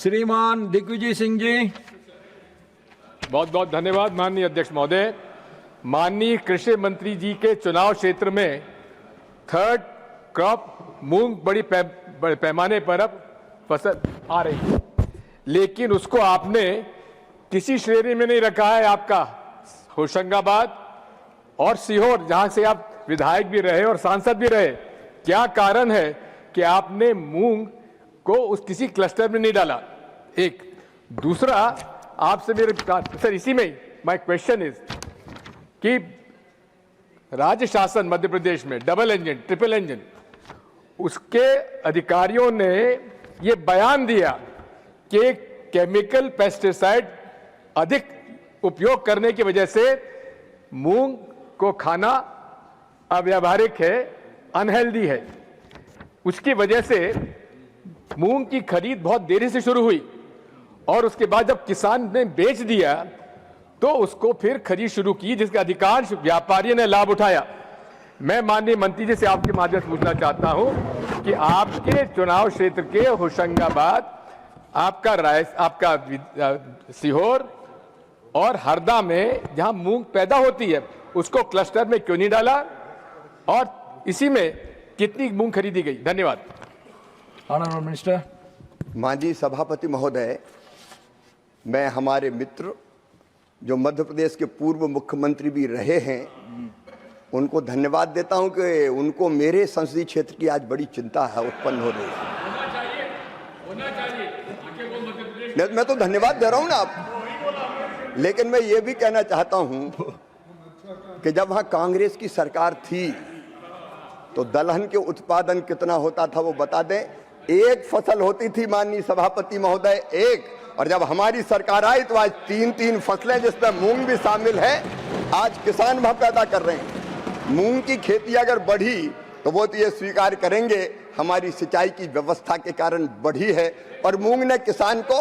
श्रीमान दिग्विजय सिंह जी। बहुत बहुत धन्यवाद माननीय अध्यक्ष महोदय। माननीय कृषि मंत्री जी के चुनाव क्षेत्र में थर्ड क्रॉप मूंग बड़े पैमाने पर अब फसल आ रही है, लेकिन उसको आपने किसी श्रेणी में नहीं रखा है। आपका होशंगाबाद और सीहोर, जहां से आप विधायक भी रहे और सांसद भी रहे, क्या कारण है कि आपने मूंग को उस किसी क्लस्टर में नहीं डाला? एक दूसरा, आपसे मेरे सर इसी में माय क्वेश्चन इज कि राज्य शासन मध्य प्रदेश में डबल इंजन ट्रिपल इंजन, उसके अधिकारियों ने ये बयान दिया कि केमिकल पेस्टिसाइड अधिक उपयोग करने की वजह से मूंग को खाना अव्यावहारिक है, अनहेल्दी है। उसकी वजह से मूंग की खरीद बहुत देरी से शुरू हुई और उसके बाद जब किसान ने बेच दिया तो उसको फिर खरीद शुरू की, जिसका अधिकांश व्यापारियों ने लाभ उठाया। मैं माननीय मंत्री जी से आपके माध्यम से पूछना चाहता हूं कि आपके चुनाव क्षेत्र के होशंगाबाद, आपका सीहोर और हरदा में जहां मूंग पैदा होती है, उसको क्लस्टर में क्यों नहीं डाला और इसी में कितनी मूंग खरीदी गई? धन्यवाद। Honourable minister. माननीय सभापति महोदय, मैं हमारे मित्र जो मध्य प्रदेश के पूर्व मुख्यमंत्री भी रहे हैं उनको धन्यवाद देता हूं कि उनको मेरे संसदीय क्षेत्र की आज बड़ी चिंता है, उत्पन्न हो रही है। मैं तो धन्यवाद दे रहा हूं ना आप, लेकिन मैं ये भी कहना चाहता हूं कि जब वहां कांग्रेस की सरकार थी तो दलहन के उत्पादन कितना होता था वो बता दें। एक फसल होती थी माननीय सभापति महोदय, एक, और जब हमारी सरकार आई तो आज 3-3 फसलें जिसमें मूंग भी शामिल है, आज किसान वह पैदा कर रहे हैं। मूंग की खेती अगर बढ़ी तो वो तो ये स्वीकार करेंगे हमारी सिंचाई की व्यवस्था के कारण बढ़ी है और मूंग ने किसान को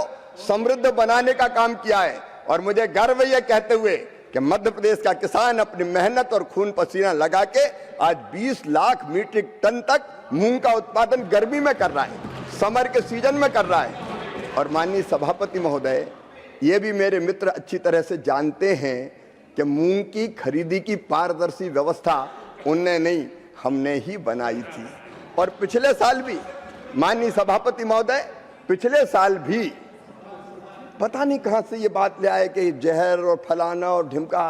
समृद्ध बनाने का काम किया है। और मुझे गर्व ये कहते हुए कि मध्य प्रदेश का किसान अपनी मेहनत और खून पसीना लगा के आज 20 लाख मीट्रिक टन तक मूंग का उत्पादन गर्मी में कर रहा है, समर के सीजन में कर रहा है। और माननीय सभापति महोदय, ये भी मेरे मित्र अच्छी तरह से जानते हैं कि मूंग की खरीदी की पारदर्शी व्यवस्था उनने नहीं, हमने ही बनाई थी। और पिछले साल भी माननीय सभापति महोदय, पिछले साल भी पता नहीं कहां से ये बात ले आए कि जहर और फलाना और ढिमका,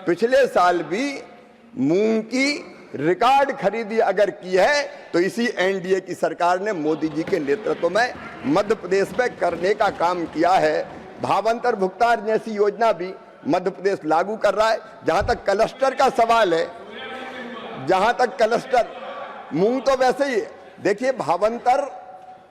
पिछले साल भी मूंग की रिकॉर्ड खरीदी अगर की है तो इसी एनडीए की सरकार ने मोदी जी के नेतृत्व में मध्य प्रदेश में करने का काम किया है। भावांतर भुगतान जैसी योजना भी मध्य प्रदेश लागू कर रहा है। जहां तक क्लस्टर का सवाल है, जहां तक क्लस्टर, मूंग तो वैसे ही देखिए, भावांतर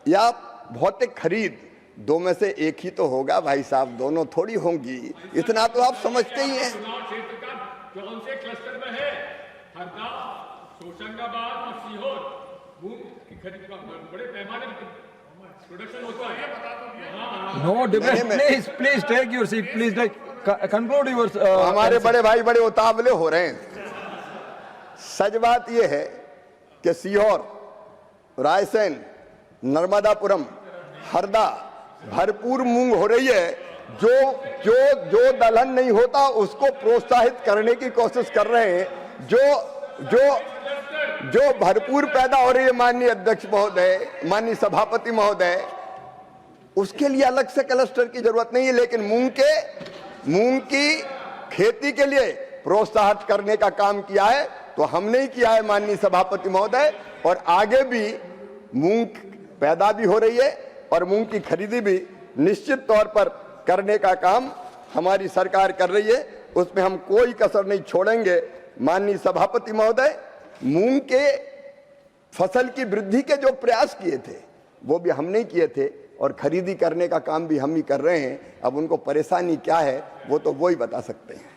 या भौतिक खरीद दो में से एक ही तो होगा भाई साहब, दोनों थोड़ी होंगी, इतना तो आप समझते ही हैं। कौन से क्लस्टर में है? हरदा, होशंगाबाद और सीहोर मूंग की खरीद का बड़े पैमाने पर प्रोडक्शन होता है, ये बता दो। No debate, please take your seat, please conclude your. हमारे बड़े भाई बड़े उतावले हो रहे हैं। सच बात यह है कि सीहोर, रायसेन, नर्मदापुरम, हरदा भरपूर मूंग हो रही है। जो दलहन नहीं होता उसको प्रोत्साहित करने की कोशिश कर रहे हैं। जो भरपूर पैदा हो रही है माननीय अध्यक्ष महोदय, माननीय सभापति महोदय, उसके लिए अलग से क्लस्टर की जरूरत नहीं है, लेकिन मूंग की खेती के लिए प्रोत्साहित करने का काम किया है तो हमने ही किया है माननीय सभापति महोदय। और आगे भी मूंग पैदा भी हो रही है और मूंग की खरीदी भी निश्चित तौर पर करने का काम हमारी सरकार कर रही है, उसमें हम कोई कसर नहीं छोड़ेंगे। माननीय सभापति महोदय, मूंग के फसल की वृद्धि के जो प्रयास किए थे वो भी हमने किए थे और खरीदी करने का काम भी हम ही कर रहे हैं। अब उनको परेशानी क्या है वो तो वो ही बता सकते हैं।